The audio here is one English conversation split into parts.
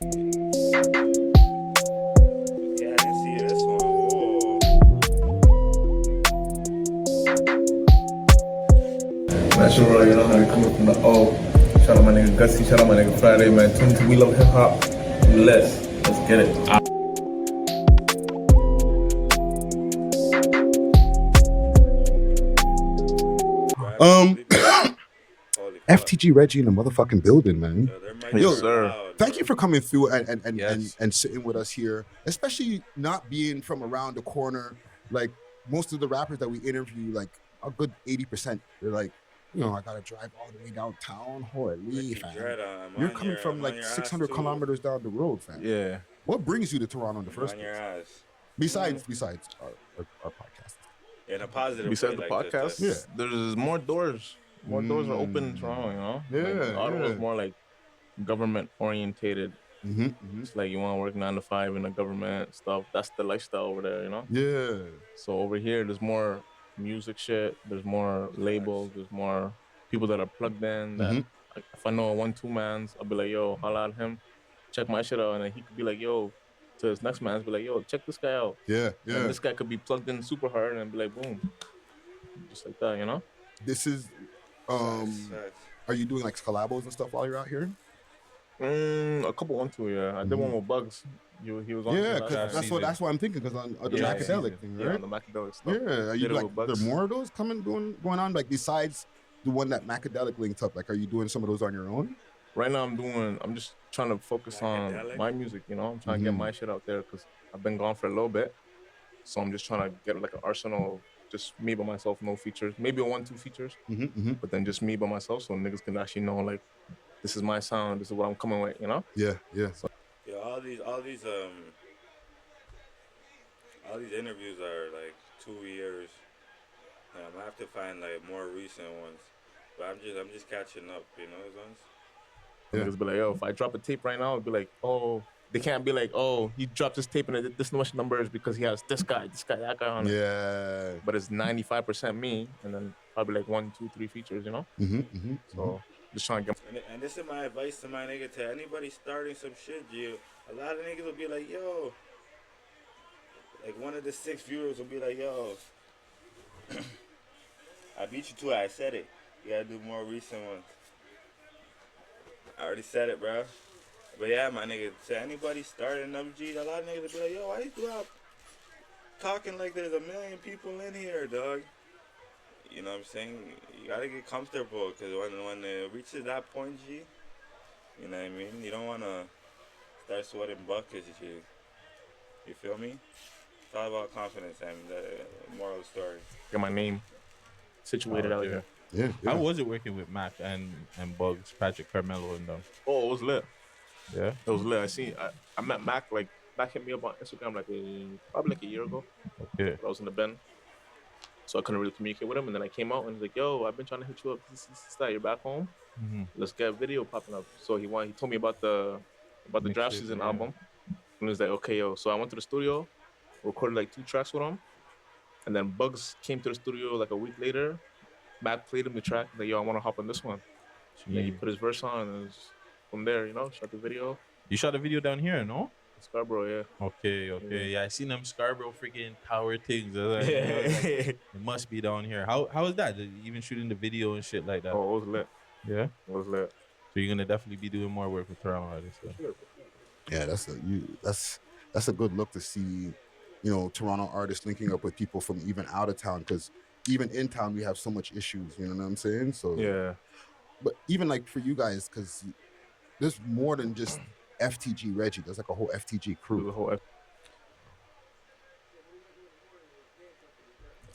Yeah, I didn't see this one. Whoa. Not sure, you know how they coming from the O. Shout out my nigga Gussie, shout out my nigga Friday, man. 22, we love hip hop. Let's get it. Holy fuck. FTG Reggie in the motherfucking building, man. Yo, their mics Yo, are sir. loud, Thank bro. you for coming through and Yes. sitting with us here, especially not being from around the corner. Like most of the rappers that we interview, like a good 80%, they're like, I gotta drive all the way downtown. Holy Ricky fam. Dread, You're coming from I'm on like your ass 600 too. kilometers down the road, fam. Yeah. What brings you to Toronto in the I'm first on your place? ass. Besides our podcast. In a positive Besides way. the like podcast, Yeah. there's more doors. More doors are open in Toronto, you know? Yeah, Ottawa yeah. is more like government orientated. It's like you want to work 9 to 5 in the government stuff. That's the lifestyle over there, you know? Yeah. So over here, there's more music shit. There's more labels. There's more people that are plugged in. That like, if I know a 1-2 man's, I'll be like, yo, holla at him, check my shit out, and then he could be like, yo, to his next man's, be like, yo, check this guy out. Yeah. And this guy could be plugged in super hard and be like, boom, just like that, you know? This is Facts. are you doing like collabos and stuff while you're out here? A couple 1-2, yeah. I did one with Bugs. He was on. Yeah, last because time. that's what I'm thinking. Because on the Yeah, Macadelic thing, Yeah, right? on the Macadelic stuff. Yeah, are you Did it like with there Bugs. more of those going on? Like besides the one that Macadelic linked up, like are you doing some of those on your own? Right now, I'm just trying to focus on Macadelic? my music, you know? I'm trying to get my shit out there because I've been gone for a little bit. So I'm just trying to get like an arsenal of just me by myself, no features. Maybe a 1-2 features, but then just me by myself so niggas can actually know, like, this is my sound, this is what I'm coming with, you know? Yeah. Yeah, all these interviews are like 2 years. I have to find like more recent ones, but I'm just catching up. You know those ones. Niggas be like, yo, if I drop a tape right now, it'd be like, oh, they can't be like, oh, he dropped this tape and it did this much numbers because he has this guy, that guy on it. Yeah. But it's 95% me, and then probably like 1, 2, 3 features, you know? So just trying to get. And this is my advice to my nigga, to anybody starting some shit, G. A lot of niggas will be like, yo. Like one of the 6 viewers will be like, yo. I beat you to it, I said it. You gotta do more recent ones. I already said it, bro. But yeah, my nigga, to anybody starting up, G, a lot of niggas will be like, yo, why you out talking like there's a million people in here, dog? You know what I'm saying? You gotta get comfortable, because when it reaches that point, G, you know what I mean? You don't wanna start sweating buckets, G. You feel me? It's all about confidence, and the moral of the story. Get my name situated out here. Yeah. How was it working with Mac and Bugs, Patrick Carmelo and them? Oh, it was lit. Yeah. It was lit. I met Mac, like, Mac hit me up on Instagram probably like a year ago. Okay. I was in the Ben. So I couldn't really communicate with him. And then I came out and he's like, yo, I've been trying to hit you up. This, that. You're back home. Let's get a video popping up. So he told me about the Draft Season album. And he was like, okay, yo. So I went to the studio, recorded like 2 tracks with him. And then Bugs came to the studio like a week later. Mac played him the track. Like, yo, I want to hop on this one. And then he put his verse on, and it was from there, you know, shot the video. You shot the video down here, no? Scarborough, yeah. Okay. Yeah, I seen them Scarborough freaking power things. It must be down here. How is that? Even shooting the video and shit like that. Oh, it was lit. Yeah. It was lit. So you're gonna definitely be doing more work with Toronto artists. Yeah, that's a good look to see, Toronto artists linking up with people from even out of town, because even in town we have so much issues, you know what I'm saying? So yeah. But even like for you guys, because there's more than just FTG Reggie. There's like a whole FTG crew. The whole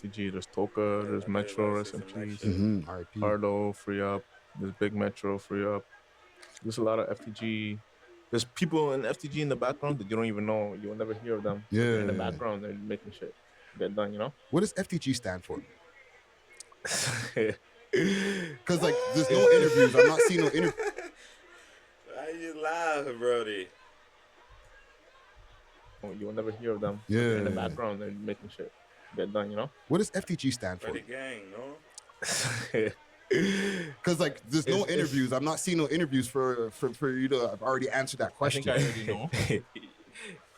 FTG, there's Toka, there's Metro, SMGs, RIP. Hardo, Free Up, there's Big Metro, Free Up. There's a lot of FTG. There's people in FTG in the background that you don't even know. You'll never hear of them. Yeah. They're in the background, they're making shit get done, you know? What does FTG stand for? Because like there's no interviews. I'm not seeing no interviews. Why you laugh, Brody? You'll never hear of them. Yeah. They're in the background, they're making shit get done, you know? What does FTG stand For for? the gang, no? Because like, there's no interviews. I'm not seeing no interviews for you to. I've already answered that I question. think I already know.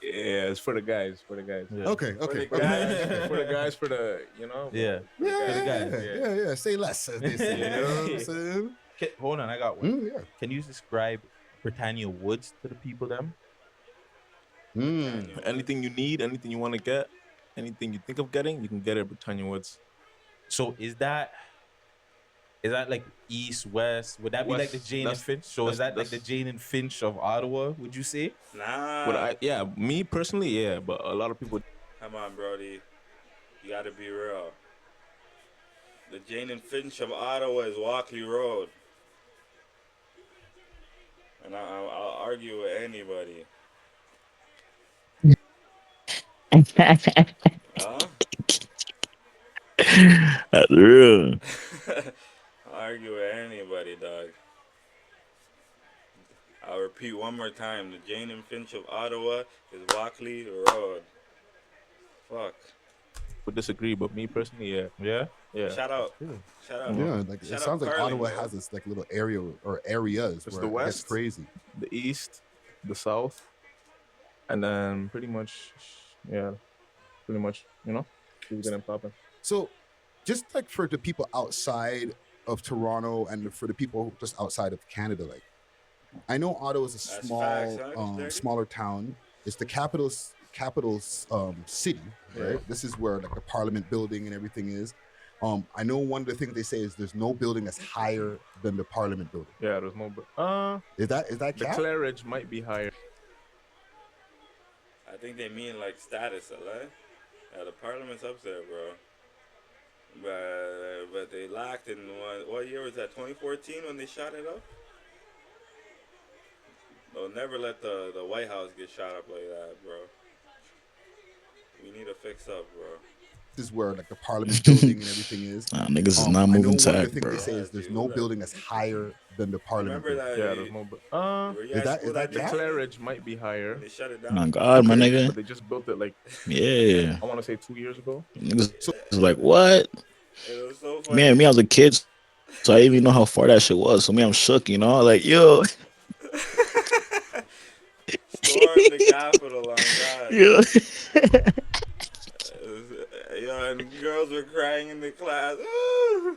Yeah, it's for the guys. For the guys. Yeah. Okay. For the Okay. guys. For the guys. For the Yeah. For the Yeah, guys. yeah. Say less, as they say. You know what I'm saying? Hold on, I got one. Yeah. Can you describe Britannia Woods to the people them? Anything you need, anything you want to get, anything you think of getting, you can get it at Britannia Woods. So is that like east, west? Would that be like the West, Jane and Finch? So is that like the that's- Jane and Finch of Ottawa, would you say? Nah. Me personally, yeah, but a lot of people. Come on, Brody. You gotta be real. The Jane and Finch of Ottawa is Walkley Road. And I'll argue with anybody. Huh? That's real. I'll argue with anybody, dog. I'll repeat one more time. The Jane and Finch of Ottawa is Walkley Road. Fuck. Would disagree, but me personally, yeah. Yeah. Yeah. Shout out. Shout out. Yeah, like Shout it out sounds like Carling, Ottawa bro. has this like little area or areas It's where the it gets West. crazy. The East, the South, and then pretty much, yeah, pretty much, who's getting popping. So, just like for the people outside of Toronto and for the people just outside of Canada, like I know Ottawa is a That's small, facts, huh? Dirty? smaller town. It's the capital city, right? Yeah. This is where like the Parliament building and everything is. I know one of the things they say is there's no building that's higher than the Parliament building. Yeah, there's no. Is that The cap? Claridge might be higher. I think they mean like status, right? Yeah, the Parliament's up there, bro. But they lacked in what year was that? 2014 when they shot it up. They'll never let the White House get shot up like that, bro. We need to fix up, bro. This is where like the Parliament building and everything is. Nah, niggas is I not know moving one of the tack, things bro. they say is there's Yeah, no dude. building that's higher than the Parliament Remember building. that? Yeah, there's no. Were you Is at that- school is that day? The cap? Claridge might be higher. When they shut it Oh my down. God, my But nigga. they just built it like Yeah. I want to say 2 years ago. Niggas is like, what? It was so funny. Man, me, I was a kid, so I didn't even know how far that shit was. So me, I'm shook, you know? Like, yo. Storm the Capitol on God. Yo. Yo, and girls were crying in the class. Ooh.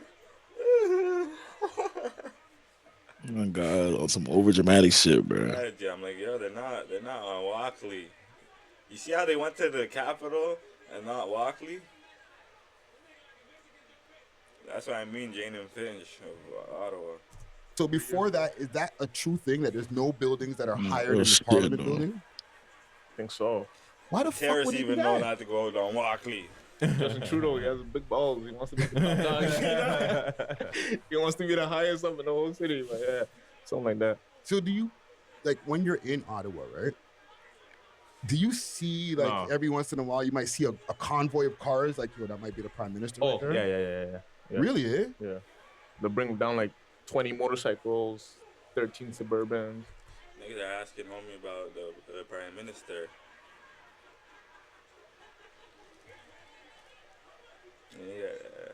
Oh my God, on some overdramatic shit, bro. Reggie, I'm like, yo, they're not on Walkley. You see how they went to the Capitol and not Walkley? That's what I mean, Jane and Finch of Ottawa. So before that, is that a true thing that there's no buildings that are higher oh than the shit, Parliament no. building? I think so. Why the fuck Terrace would they do even know that? not to go down Walkley. Justin Trudeau, he has big balls. He wants to be the top dog. He wants to be the highest up in the whole city. But yeah, something like that. So do you, like when you're in Ottawa, right? Do you see like No. every once in a while you might see a convoy of cars like, yo, that might be the Prime Minister? Oh, right there? yeah. Really, eh? Yeah. They bring down like 20 motorcycles, 13 Suburbans. Niggas are asking homie about the Prime Minister. Yeah.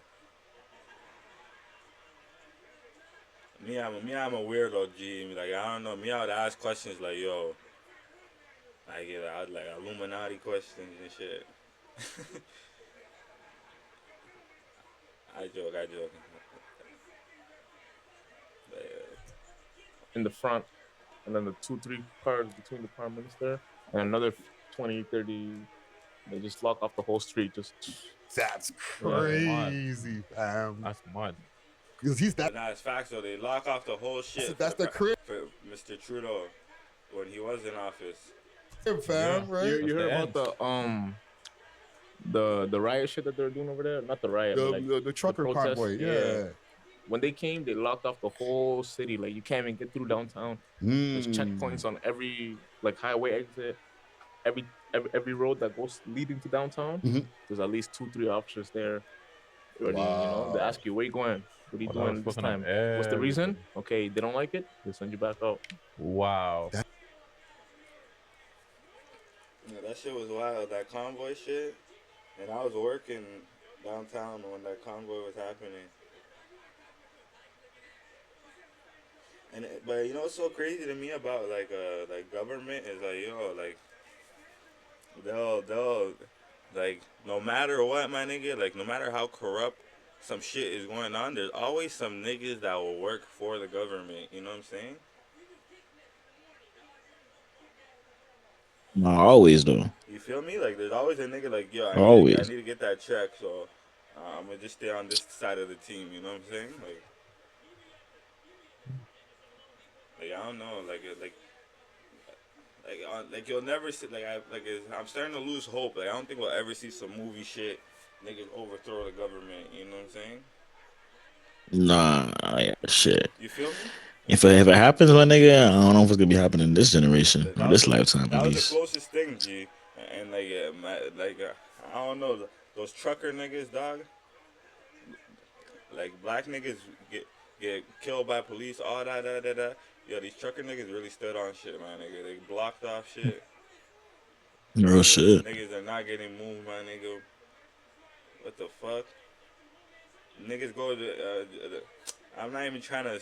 I'm a weirdo, G. Like, I don't know. Me, I would ask questions like, yo. I get out like Illuminati questions and shit. I joke. But, in the front, and then the 2-3 cars between the Prime Minister, and another 20, 30. They just lock off the whole street. Just That's Yeah, crazy, fam. That's mad. Because he's but that. nah, it's facts though. They lock off the whole shit. That's for the crib, for Mr. Trudeau when he was in office. fam, right? you heard That's the about the riot shit that they're doing over there? Not the riot, but like The trucker protest, convoy, yeah. yeah. when they came, they locked off the whole city. Like you can't even get through downtown. There's checkpoints on every like highway exit, every road that goes leading to downtown. Mhm. There's at least 2-3 officers there. Already, Wow. they ask you, where you going? What are you Well, that doing was this fucking time? up What's the reason? everything. Okay, they don't like it. They send you back out. Wow. That- Yeah, that shit was wild. That convoy shit. And I was working downtown when that convoy was happening. But you know what's so crazy to me about like government is like like they'll like no matter what, my nigga, like no matter how corrupt some shit is going on, there's always some niggas that will work for the government. You know what I'm saying? No, always though. You feel me? Like there's always a nigga like yo, I Always. need to get that check, so I'm gonna just stay on this side of the team. You know what I'm saying? Like I don't know, like you'll never see I'm starting to lose hope. Like I don't think we'll ever see some movie shit. Niggas overthrow the government. You know what I'm saying? Nah, yeah, shit. You feel me? If it happens, my nigga, I don't know if it's gonna be happening in this generation or That was this lifetime at that was the least. closest thing, G. And I don't know those trucker niggas, dog. Like black niggas get killed by police, all that. Yo, these trucker niggas really stood on shit, man, nigga. They blocked off shit. Real shit. Niggas are not getting moved, my nigga. What the fuck? Niggas go to. I'm not even trying to.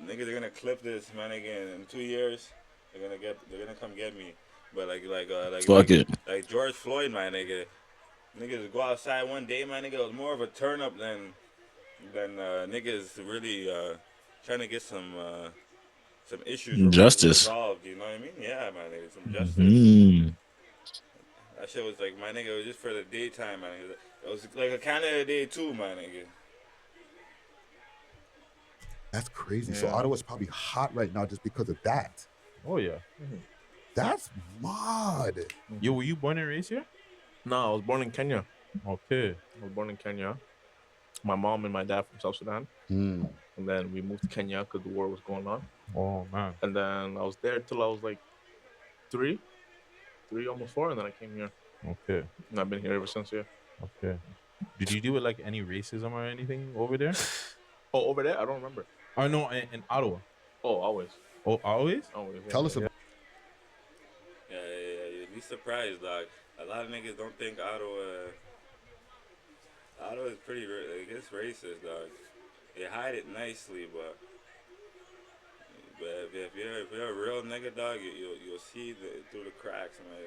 Niggas are gonna clip this, man. Again, in 2 years, they're gonna come get me. But Fuck it. like George Floyd, my nigga. Niggas go outside one day, my nigga. It was more of a turn up than niggas really trying to get some issues Justice. resolved. You know what I mean? Yeah, my nigga, some justice. Mm. That shit was like, my nigga, it was just for the daytime, my nigga. It was like a Canada Day too, my nigga. That's crazy. So Yeah. Ottawa's probably hot right now just because of that. Oh yeah. That's mad. Yo, were you born and raised here? No, I was born in Kenya. Okay. I was born in Kenya. My mom and my dad from South Sudan. Mm. And then we moved to Kenya because the war was going on. Oh man. And then I was there till I was like three, almost 4, and then I came here. Okay. And I've been here ever since, yeah. Okay. Did you deal with like any racism or anything over there? Oh, over there? I don't remember. Oh no, in Ottawa. Oh, always. Oh, always? Always. Yeah. Tell us about Yeah. You'd be surprised, dog. A lot of niggas don't think Ottawa is pretty. Like, it's racist, dog. They hide it nicely, but if you're a real nigga, dog, you'll see through the cracks, man.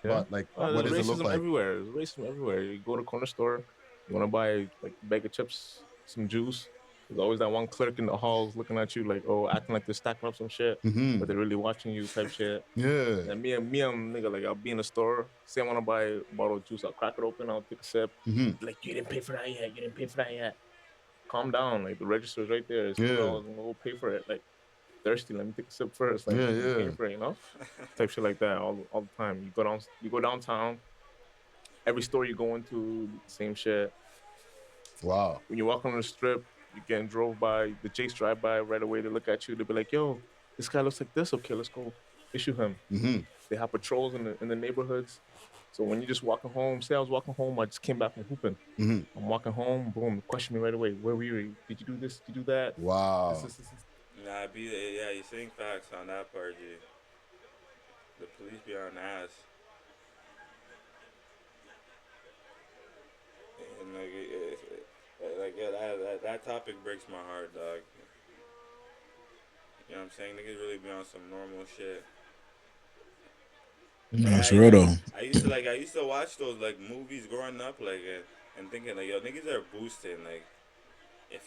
But like, There's what does it look racism like? everywhere. There's racism everywhere. You go to a corner store, you want to buy like a bag of chips, some juice. There's always that one clerk in the halls looking at you like, oh, acting like they're stacking up some shit, Mhm. but they're really watching you type shit. Yeah. And me, I'm nigga, like I'll be in the store, say I want to buy a bottle of juice, I'll crack it open, I'll take a sip. Mhm. Like, you didn't pay for that yet. You didn't pay for that yet. Calm down. Like the register's right there. It's Yeah. $2. I'm gonna go pay for it. Like, thirsty. Let me take a sip first. Like, Yeah, I'm yeah. paying for it, you know, type shit like that all the time. You go downtown. Every store you go into, same shit. Wow. When you walk on the strip, you getting drove by, the Jakes drive by right away. They look at you. They be like, "Yo, this guy looks like this. Okay, let's go issue him." Mhm. They have patrols in the neighborhoods. So when you're just walking home, say I was walking home, I just came back from hooping. Mhm. I'm walking home, boom, question me right away. Where were you? Did you do this? Did you do that? Wow. This. Nah, you're saying facts on that part, G. The police be on ass. And that topic breaks my heart, dog. You know what I'm saying? Niggas really be on some normal shit. That's real though. I used to watch those like movies growing up, like and thinking like, yo, niggas are boosting. Like, if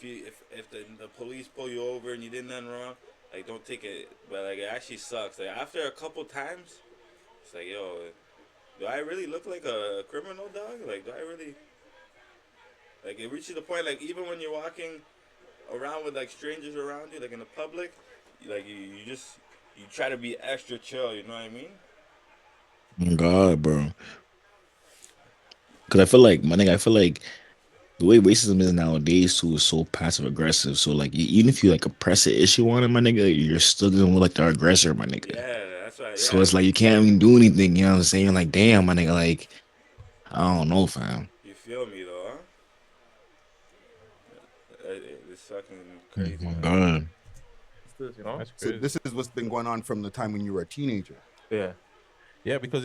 the police pull you over and you did nothing wrong, like don't take it. But like it actually sucks. Like after a couple times, it's like, yo, do I really look like a criminal, dog? Like, do I really? Like it reaches the point, like even when you're walking around with like strangers around you, like in the public, like you try to be extra chill. You know what I mean? Oh, God, bro. Because I feel like, my nigga, I feel like the way racism is nowadays too is so passive aggressive. So like, even if you like oppress an issue on it, my nigga, you're still gonna look like the aggressor, my nigga. Yeah, that's right. So Yeah, it's like you can't even do anything. You know what I'm saying? Like, damn, my nigga, like, I don't know, fam. you feel me though, huh? It's fucking Oh crazy, my man. God. It's this, you know? That's So crazy. this is what's been going on from the time when you were a teenager. Yeah. Yeah, because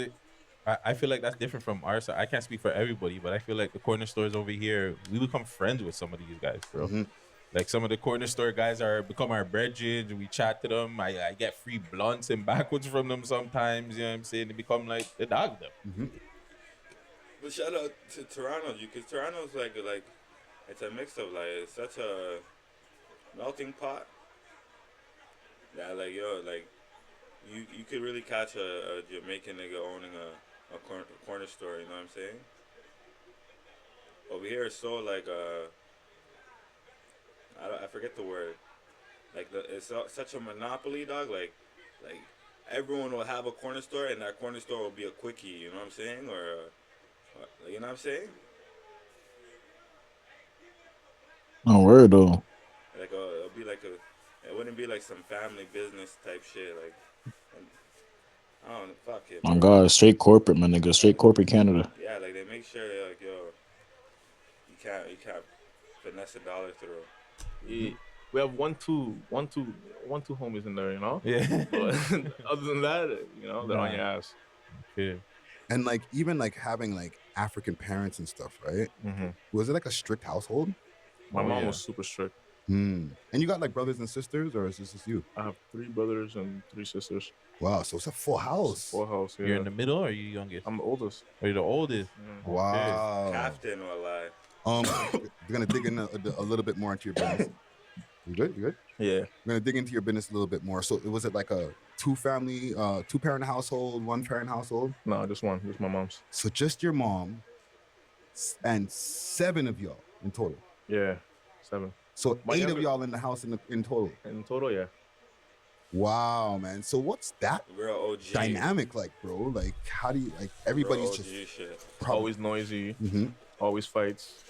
I feel like that's different from our side. I can't speak for everybody, but I feel like the corner stores over here, we become friends with some of these guys, bro. Mhm. Like some of the corner store guys are become our brethren. We chat to them. I get free blunts and backwards from them sometimes. You know what I'm saying? They become like the dog them. But shout out to Toronto, because Toronto's like it's a mix of like it's such a melting pot that like yo like you could really catch a Jamaican nigga owning a corner store. You know what I'm saying? Over here it's so like I forget the word. Like it's such a monopoly, dog. Like everyone will have a corner store, and that corner store will be a quickie. You know what I'm saying? Or you know what I'm saying? No word though. Like it'll be like it wouldn't be like some family business type shit. Like and, I don't know, fuck it, My bro. God, straight corporate, my nigga. Straight corporate Canada. Yeah, like they make sure like yo, you can't finesse a dollar through. We have one, two homies in there, you know. Yeah. But other than that, you know, they're on your ass. Okay. And like even like having like African parents and stuff, right? Mm-hmm. Was it like a strict household? My Oh, mom yeah. was super strict. And you got like brothers and sisters, or is this just you? I have 3 brothers and 3 sisters. Wow, so it's a full house. Full house. Yeah. You're in the middle or are you youngest? I'm the oldest. Or you're the oldest? Yeah. Wow. Captain will lie. We're gonna dig in a little bit more into your business. You good? You good? Yeah. We're gonna dig into your business a little bit more. So was it like a 2-parent household, 1-parent household? No, just one. Just my mom's. So just your mom and 7 of y'all in total. Yeah. 7. So My 8 of younger- y'all in the house in total. In total, yeah. Wow, man. So what's that Real OG. dynamic like, bro? Like how do you like everybody's Real just OG shit. Always noisy. Mhm. Always fights.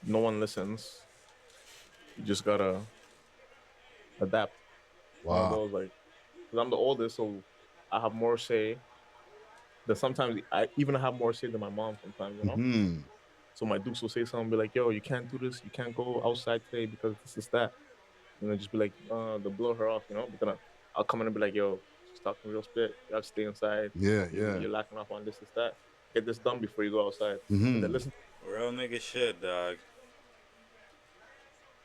No one listens. You just gotta adapt. One of Wow. those, like, because I'm the oldest, so I have more say. That sometimes I even have more say than my mom. Sometimes, you know. Mhm. So my dukes will say something, be like, "Yo, you can't do this. You can't go outside today because this is that." And then just be like, they'll blow her off, you know. But then I'll come in and be like, "Yo, she's talking real spit. You have to stay inside. Yeah, You're yeah. lacking off on this, that. Get this done before you go outside." Mhm. And then listen. Real nigga shit, dog.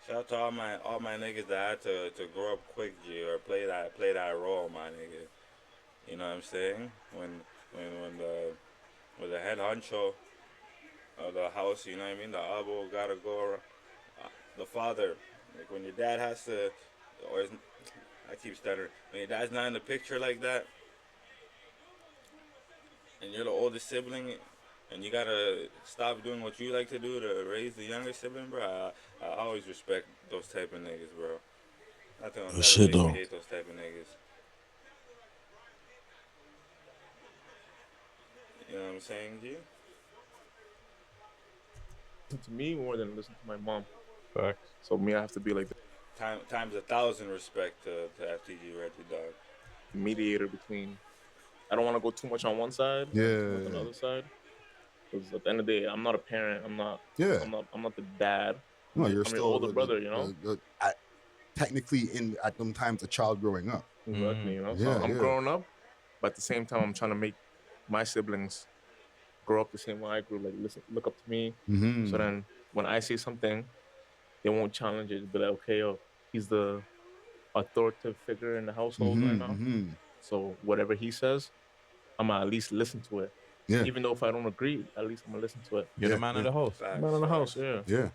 Shout out to all my niggas that had to grow up quick, G, or play that role, my nigga. You know what I'm saying? When the head honcho of the house, you know what I mean? The elbow gotta go around. The father, like when your dad has to, I keep stuttering. When your dad's not in the picture like that, and you're the oldest sibling, and you gotta stop doing what you like to do to raise the younger sibling, bro. I always respect those type of niggas, bro. Nothing will Oh, never shit, make me though. hate those type of niggas. You know what I'm saying, G? To me more than listen to my mom. Facts. So me, I have to be like the Times 1,000 respect to FTG Reggie, dog. mediator between. I don't want to go too much on one side, Yeah, too much on the yeah. other side. Because at the end of the day, I'm not a parent. Yeah. I'm not the dad. No, you're I'm still your older brother, you know. technically at them times a child growing up. Exactly, you know. So Yeah, I'm yeah. growing up, but at the same time, I'm trying to make my siblings grow up the same way I grew. Like, listen, look up to me. Mhm. So then, when I say something, they won't challenge it. Be like, okay, yo, he's the authoritative figure in the household right now. Mhm. So whatever he says, I'm gonna at least listen to it. Yeah. Even though if I don't agree, at least I'm gonna listen to it. You're Yeah, the man yeah. of the house. Facts, Man in the house, facts. yeah. Yeah.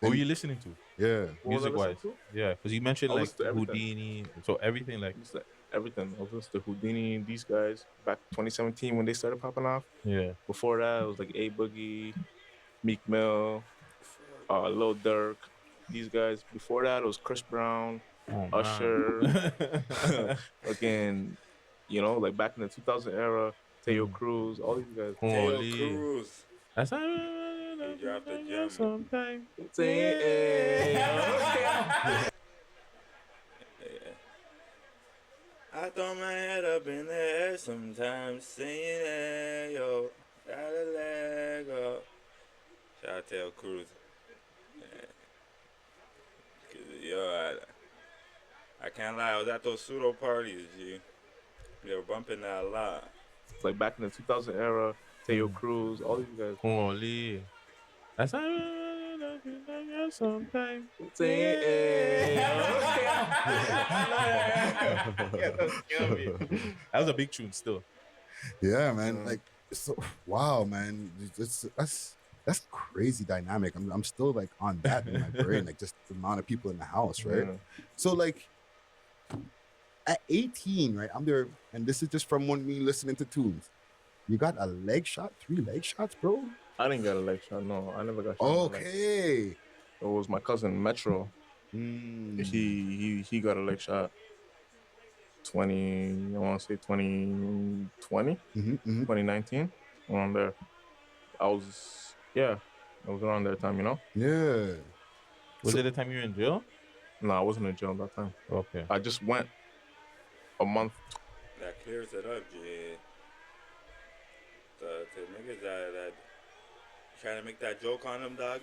Who are And- you listening to? Yeah. What was I Music wise? listening Yeah, because you mentioned I like listen to everything. Houdini. So everything like, to? Everything. I was listening to Houdini, these guys back 2017 when they started popping off. yeah. Before that, it was like A Boogie, Meek Mill, Lil Durk, these guys. Before that, it was Chris Brown, Oh, Usher, man. fucking, you know, like back in the 2000 era, Teo Cruz, all these guys. Teo Holy. Cruz. That's how He dropped the gem. sometime. Yeah. I throw my head up in the air sometimes, singing, hey, yo, gotta let go. Shout out to El Cruz. Yeah. 'Cause, yo, I can't lie, I was at those pseudo parties, G. They were bumping that a lot. Like back in the 2000 era, Teo Cruz, all these guys. Holy. That's how Sometimes. Say, hey, That was a big tune still. Yeah, man. Like, so wow, man. That's crazy dynamic. I'm still like on that in my brain, like just the amount of people in the house, right? Yeah. So like at 18, right? I'm there, and this is just from me listening to tunes. You got a leg shot, 3 leg shots, bro. I didn't get a leg shot. No, I never got shot in my leg. Okay. It was my cousin Metro. Mm. He got a leg shot. 20, I want to say 2020, 2019, around there. I was around that time, you know. Yeah. Was it the time you were in jail? No, I wasn't in jail that time. Okay. I just went a month. That clears it up, G. The niggas that trying to make that joke on them, dog,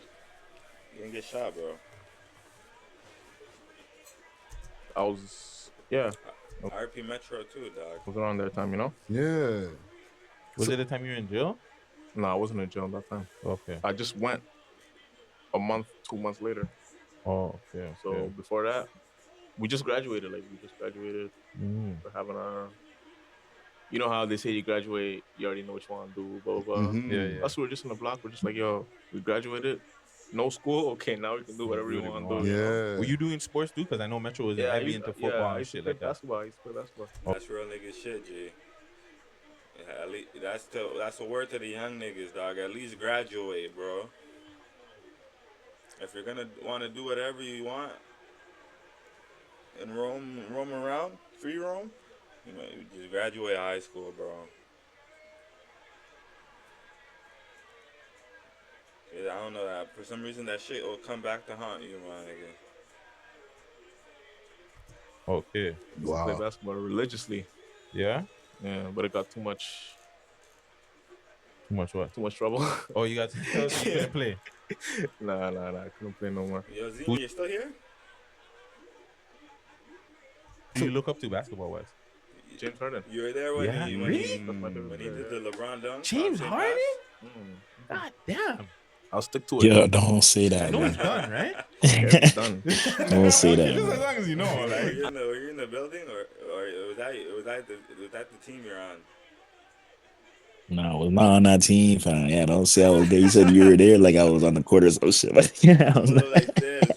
you didn't get shot, bro. I was RP Metro too, dog. I was around that time, you know. Yeah. Was it the time you were in jail? No, I wasn't in jail that time. Okay. I just went a month, 2 months later. Oh, okay. So before that, we just graduated. We're having our. You know how they say you graduate, you already know what you want to do, blah, blah, blah. Yeah. Us, we're just in the block. We're just like, yo, we graduated. No school. Okay, now we can do whatever we want to do. Yeah. You know? Were you doing sports too? Because I know Metro was heavy into football I and used to shit play like that. basketball. I used to play basketball. That's real nigga shit, G. Yeah, at least, that's the word to the young niggas, dog. At least graduate, bro. If you're gonna want to do whatever you want and roam around, free roam, you just graduate high school, bro. Yeah, I don't know that. For some reason, that shit will come back to haunt you, my nigga. Okay. I used to play basketball religiously. Yeah? Yeah, but it got too much. Too much what? Too much trouble. Oh, you got to tell us you couldn't play. Nah. I couldn't play no more. Yo, Z, you still here? Who you look up to basketball wise? James Harden. You were there when Yeah, he really? That's my favorite when he player. did the LeBron dunk. James Same Harden? pass? God damn. I'll stick to it. Yo, don't say that, I know man. it's done, right? Yeah, it's done. Don't say that, Just as man. long as you know, Were like. you in the building or was that the team you're on? No, I was not on that team, fam. Yeah, don't say I was there. You said you were there like I was on the court or some shit. But yeah, I was Go like this.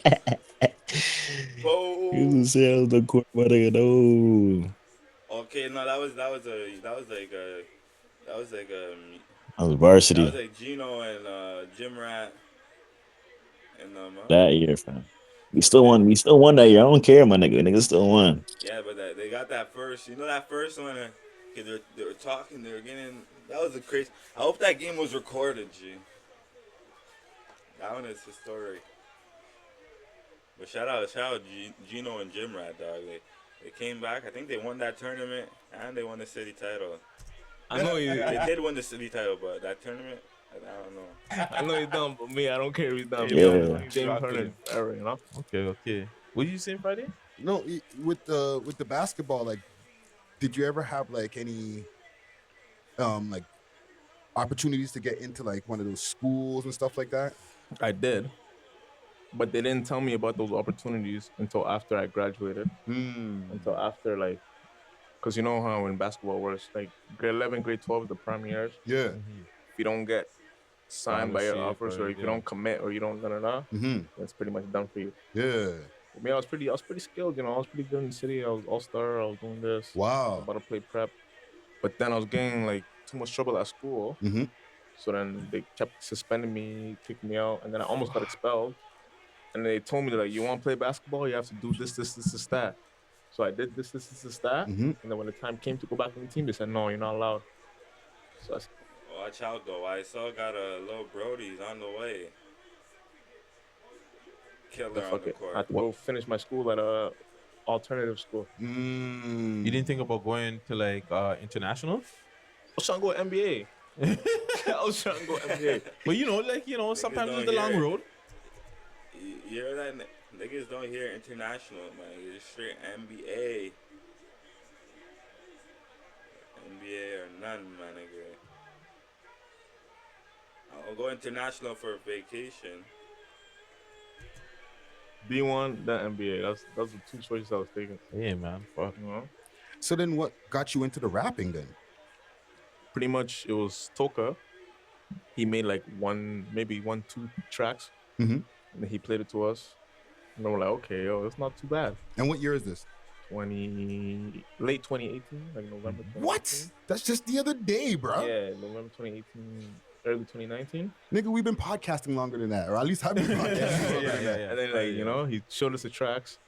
You Whoa. just say I was on the court, but I no. Okay, no, that was I was varsity Gino and Jim Rat and that year, fam. We still won. We still won that year. I don't care, my nigga. Niggas still won. yeah, but they got that first. You know that first one. They were talking. They were getting. That was a crazy. I hope that game was recorded, G. That one is historic. But shout out Gino and Jim Rat, dog. They came back. I think they won that tournament and they won the city title. I know you. They did win the city title, but that tournament, I don't know. I know he's done, but me, I don't care if he's done. Yeah. James Harden, forever, you know. Okay. What did you say Friday? No, with the basketball, like, did you ever have like any like opportunities to get into like one of those schools and stuff like that? I did, but they didn't tell me about those opportunities until after I graduated. Until after, like, because you know how in basketball works, like grade 11, grade 12 is the prime years. Yeah. If you don't get signed by your Scholarship offers, or- or if you yeah. don't commit, or you don't that's pretty much done for you. Yeah. I mean, I was pretty skilled, you know. I was pretty good in the city. I was all-star. I was doing this. I was Wow. about to play prep, but then I was getting like too much trouble at school. So then they kept suspending me, kicking me out, and then I almost got expelled. And they told me, like, you want to play basketball, you have to do this, that. So I did this, that. And then when the time came to go back on the team, they said, no, you're not allowed. So I said, Watch out though. I saw got a little Brody's on the way. Killer on fuck the it. court. I had to go finish my school at a alternative school. You didn't think about going to like international? I was trying to go NBA. I was trying to go NBA. But sometimes don't it's the long hear it. road. You hear that? Niggas don't hear international, man. It's straight NBA. NBA or none, my nigga. I'll go international for a vacation. D1, then NBA. That's the two choices I was taking. Yeah, man. Fuck. You know, So then, what got you into the rapping then? pretty much it was Toka. He made like maybe 2 tracks, Mhm. and then he played it to us. And then we're like, okay, yo, it's not too bad. And what year is this? Late 2018, like November. 2018. What? That's just the other day, bro. Yeah, November 2018, early 2019. Nigga, we've been podcasting longer than that, or at least I've been podcasting longer than that. And then like you know, he showed us the tracks,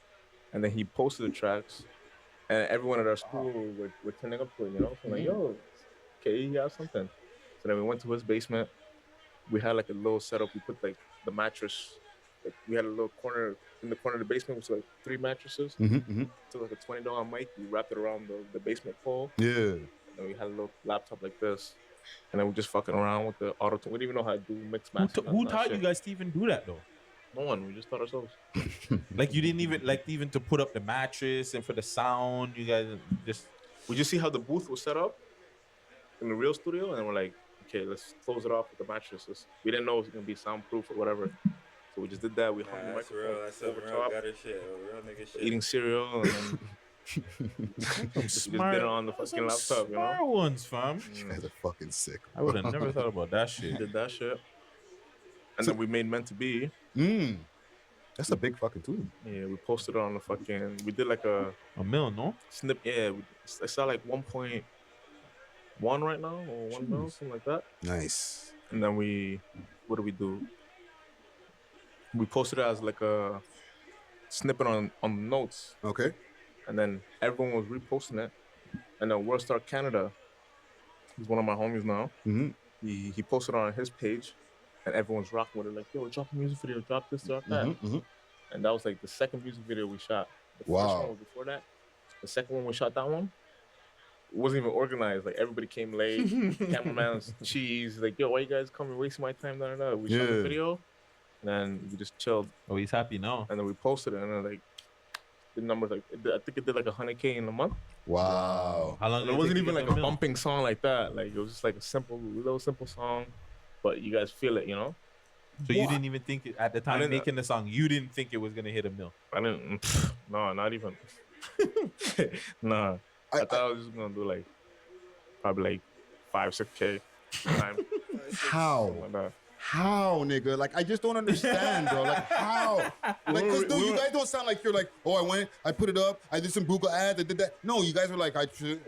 and then he posted the tracks, and everyone at our school were turning up to it. You know, so I'm like, yo, okay, he has something. So then we went to his basement. We had like a little setup. We put like the mattress. Like we had a little corner in the corner of the basement with like 3 mattresses. So like a $20 mic. We wrapped it around the basement pole. Yeah. And then we had a little laptop like this. And then we just fucking around with the auto tune. We didn't even know how to do mix mastering. Who taught you guys to even do that though? No one. We just taught ourselves. Like you didn't even to put up the mattress and for the sound. You guys just We just see how the booth was set up in the real studio, and then we're like, okay, let's close it off with the mattresses. We didn't know it was gonna be soundproof or whatever. So we just did that. We hung the That's microphone real. That's some over real top, gutter shit. Real nigga shit. eating cereal, and then just did it on the fucking laptop, you smart know? ones, fam. You guys are fucking sick. I would have never thought about that shit. Did that shit. And then we made Meant to Be. That's a big fucking tune. Yeah, we posted it on the fucking, we did like a $1 million, no? snip. Yeah, I saw like 1.1 right now, or 1 mil, something like that. Nice. And then what do we do? We posted it as like a snippet on the notes. Okay. And then everyone was reposting it. And then World Star Canada, he's one of my homies now. He posted it on his page, and everyone's rocking with it. Like, yo, drop a music video, drop this, drop that. And that was like the second music video we shot. The first one was before that. The second one we shot, that one, it wasn't even organized. Like everybody came late. Cameraman's cheese. Like, yo, why you guys coming wasting my time? We shot the video, and then we just chilled. Oh, he's happy now. And then we posted it, and then like the numbers, like I think it did like 100K in a month. Wow. How long? And it wasn't even like a bumping song like that. Like it was just like a little simple song, but you guys feel it, you know. So you didn't even think at the time making the song, you didn't think it was gonna hit $1 million. I didn't. No, not even. Nah. I thought I was just gonna do like probably like 5-6K time. How? Like that. How, nigga? Like, I just don't understand, bro. Like, how? Like, cause no, you guys don't sound like you're like, oh, I put it up, I did some Google ads, I did that. No, you guys were like, I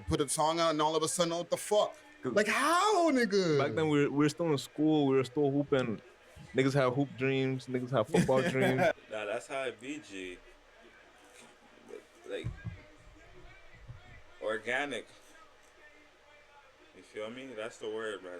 put a song out, and all of a sudden, what the fuck? Like, how, nigga? Back then, we were still in school, we were still hooping. Niggas have hoop dreams, niggas have football dreams. Nah, that's how it be, G. Like, organic. You feel me? That's the word, man.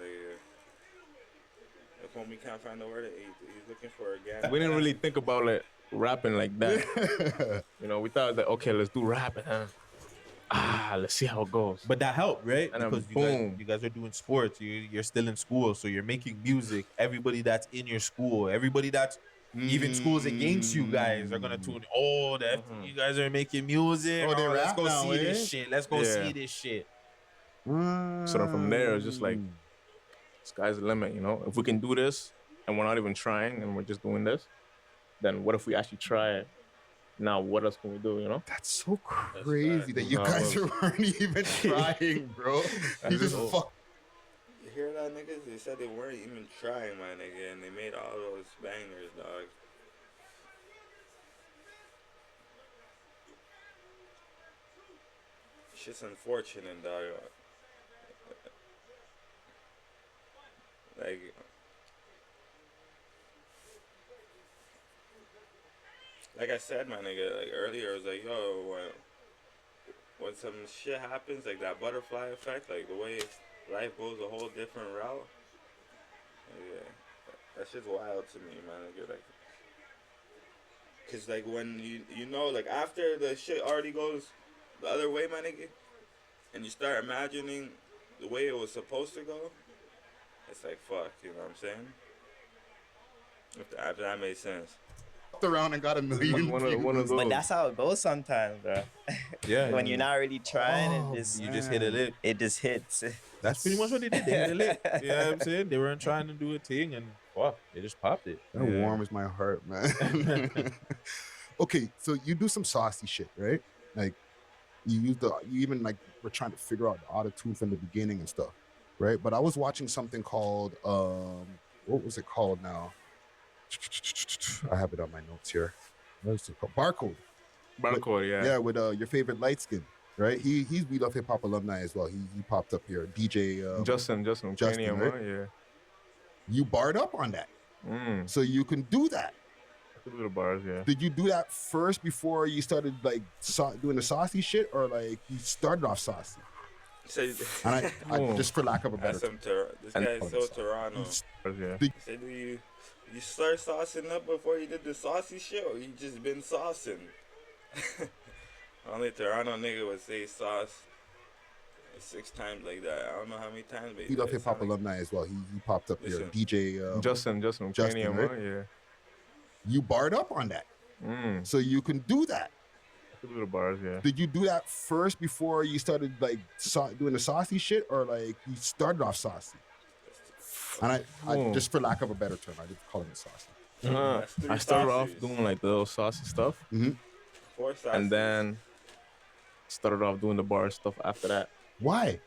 If homie can't find the word, he's looking for organic. We didn't really think about like rapping like that. You know, we thought that, okay, let's do rap and let's see how it goes. But that helped, right? And then because boom. you guys are doing sports. You're still in school, so you're making music. Everybody that's in your school, everybody that's even schools against you guys are gonna tune. Oh, you guys are making music. Oh, they let's rap go now, see eh? this shit. Let's go see this shit. So then from there, it's just like, sky's the limit, you know? If we can do this and we're not even trying and we're just doing this, then what if we actually try it? Now, what else can we do, you know? That's so crazy that you guys weren't even trying, bro. You just fuck. You hear that, niggas? They said they weren't even trying, my nigga, and they made all those bangers, dog. Shit's unfortunate, dog. Like I said, my nigga, like earlier, I was like, yo, when some shit happens, like that butterfly effect, like the way life goes a whole different route, yeah, that shit's wild to me, man. Like, cause like when you know, like after the shit already goes the other way, my nigga, and you start imagining the way it was supposed to go, it's like fuck, you know what I'm saying? If that made sense. Around and got 1 million One views. of those. But that's how it goes sometimes, bro. Yeah. When you're not really trying, Oh, you just hit a lick. it just hits. That's pretty much what they did. They hit a lick. You know what I'm saying? They weren't trying to do a thing, and wow, they just popped it. That warms my heart, man. okay, so you do some saucy shit, right? Like you even like were trying to figure out the auto tune from the beginning and stuff, right? But I was watching something called what was it called now? I have it on my notes here. What is it called? Barcode. Barcode, yeah. Yeah, with your favorite light skin, right? He's We Love Hip Hop alumni as well. He popped up here. DJ Justin, Justin, Ukrainian, right? yeah. You barred up on that, so you can do that. I could do the bars, yeah. Did you do that first before you started like doing the saucy shit, or like you started off saucy? So, And I just for lack of a better that's some this guy is so Toronto. Yeah. Say, do you start saucing up before you did the saucy shit, or you just been saucing? Only Toronto nigga would say sauce 6 times like that. I don't know how many times. But We Love Hip Hop alumni as well. He popped up here. Listen. DJ Justin, Ukrainian, right? yeah. You barred up on that, so you can do that. I could do the bars, yeah. Did you do that first before you started like doing the saucy shit, or like you started off saucy? And I just for lack of a better term, I just call it saucy. That's 3 I started off saucies. doing like the little saucy stuff, 4 saucies. and then started off doing the bar stuff after that. Why?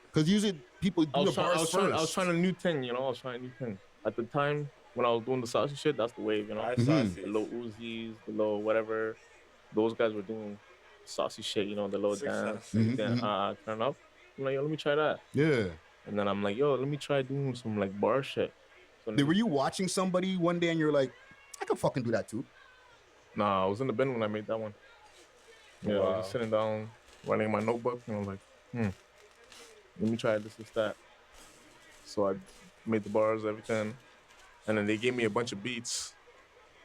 Because usually people do the bars first. I was trying a new thing, you know. I was trying a new thing. At the time when I was doing the saucy shit, that's the wave, you know. Saucies. The low Uzis, the low whatever. Those guys were doing saucy shit, you know, the low 6 dance, sauces. then turn up. I'm like, yo, let me try that. Yeah. And then I'm like, yo, let me try doing some like bar shit. So Were you watching somebody one day and you're like, I could fucking do that too? Nah, I was in the bin when I made that one. Yeah, I was just sitting down, writing my notebook, and I was like, let me try this, that. So I made the bars, everything. And then they gave me a bunch of beats,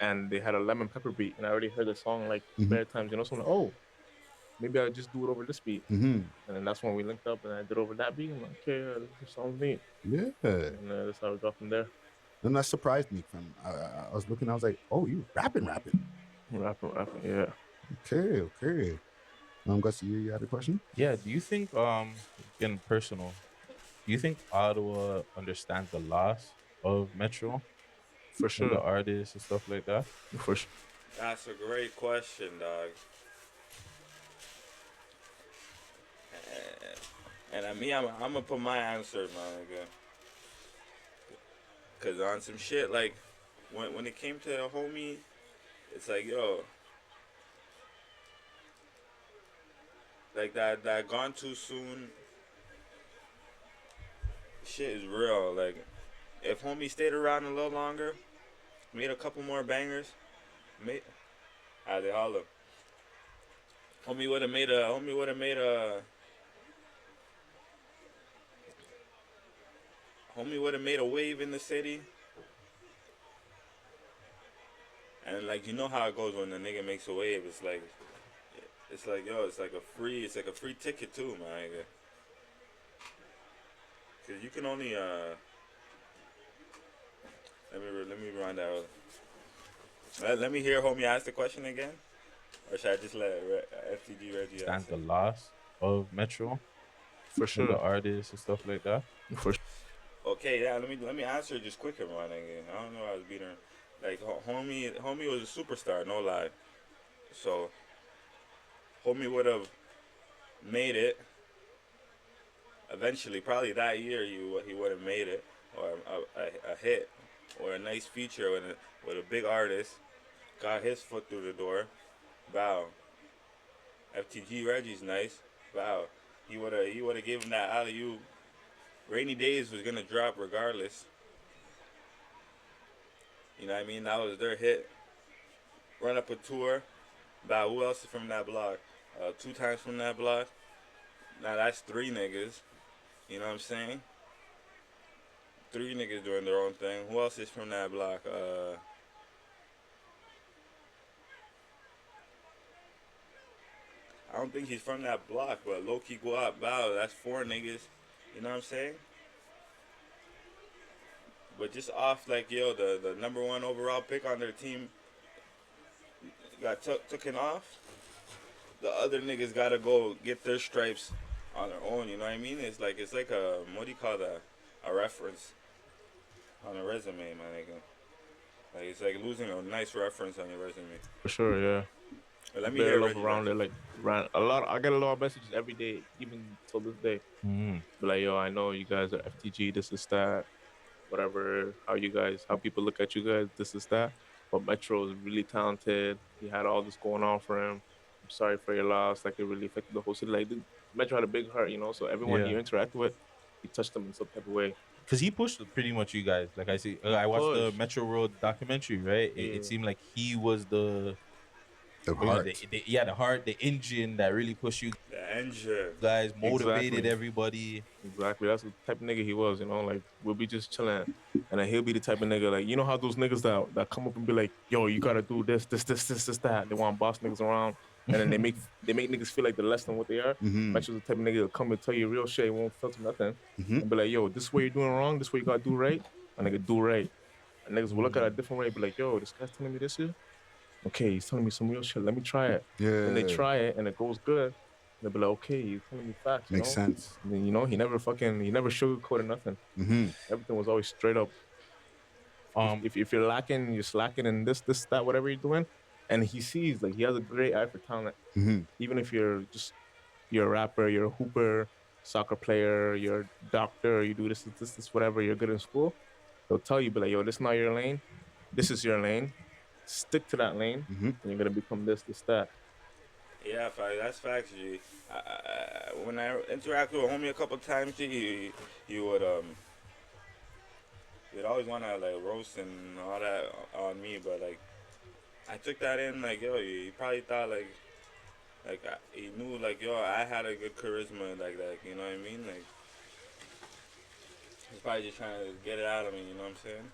and they had a lemon pepper beat, and I already heard the song like bare times, you know. So I'm like, oh, maybe I'll just do it over this beat. And then that's when we linked up, and I did over that beat. I'm like, okay, this sounds neat. Yeah. And that's how we got from there. And that surprised me. I was looking, I was like, oh, you rapping. Rapping, yeah. Okay. Gus, you had a question? Yeah. Do you think, getting personal, do you think Ottawa understands the loss of Metro? For And sure. the artists and stuff like that? For sure. That's a great question, dog. And I'm gonna put my answer, man, nigga. Cause on some shit, like when it came to a homie, it's like, yo, like that gone too soon shit is real. Like if homie stayed around a little longer, made a couple more bangers, they holler. Homie would have made a wave in the city. And like, you know how it goes when the nigga makes a wave. It's like yo, it's like a free ticket too, man. Cause you can only let me run that. Let me hear homie ask the question again, or should I just let FTG Reggie Understand answer? the loss of Metro? For And sure. the artists and stuff like that? For sure. Okay, yeah. Let me answer it just quicker, man. I don't know. I was beating her. Like homie was a superstar, no lie. So homie would have made it. Eventually, probably that year, he would have made it, or a hit, or a nice feature with a big artist. Got his foot through the door. Bow. FTG Reggie's nice. Bow. He would have given him that alley-oop. Rainy Days was gonna drop regardless. You know what I mean? That was their hit. Run up a tour. Bow. Who else is from that block? 2 times from that block. Now that's 3 niggas. You know what I'm saying? 3 niggas doing their own thing. Who else is from that block? I don't think he's from that block, but low-key Guap, Bow, that's 4 niggas. You know what I'm saying? But just off, like, yo, the number 1 overall pick on their team got taken off. The other niggas gotta go get their stripes on their own, you know what I mean? It's like a, what do you call that? A reference on a resume, my nigga. Like it's like losing a nice reference on your resume. For sure, yeah. But let me Bare hear love Reggie. around there, like a lot. I get a lot of messages every day, even till this day. Be like, yo, I know you guys are FTG. This is that. Whatever. How people look at you guys. This is that. But Metro is really talented. He had all this going on for him. I'm sorry for your loss. Like it really affected the whole city. Like Metro had a big heart, you know. So everyone he interacted with, he touched them in some type of way. Because he pushed pretty much you guys. Like I watched the pushed. Metro World documentary, right? It seemed like he was the heart. the heart, the engine that really pushed you The engine. guys, motivated Exactly. everybody. Exactly. That's the type of nigga he was, you know. Like we'll be just chilling, and then he'll be the type of nigga like you know how those niggas that come up and be like, yo, you gotta do this, that. They want boss niggas around, and then they make niggas feel like they're less than what they are. Metro's the type of nigga that'll come and tell you real shit, won't filter nothing, and be like, yo, this is what you're doing wrong, this is what you gotta do right, and nigga do right. And niggas will look at it a different way, be like, yo, this guy's telling me this here. Okay, he's telling me some real shit. Let me try it. Yeah. And they try it, and it goes good. They'll be like, okay, he's telling me facts. Makes sense. And then, you know, he never sugarcoated nothing. Everything was always straight up. If you're lacking, you're slacking in this, that, whatever you're doing, and he sees like he has a great eye for talent. Even if you're a rapper, you're a hooper, soccer player, you're a doctor, you do this, whatever, you're good in school, they'll tell you, be like, yo, this is not your lane. This is your lane. Stick to that lane, and you're gonna become this, that. Yeah, that's facts, G. When I interact with homie a couple times, G, he would he'd always wanna like roast and all that on me, but like I took that in like yo, he probably thought like he knew like yo, I had a good charisma like that, you know what I mean? Like he's probably just trying to get it out of me, you know what I'm saying?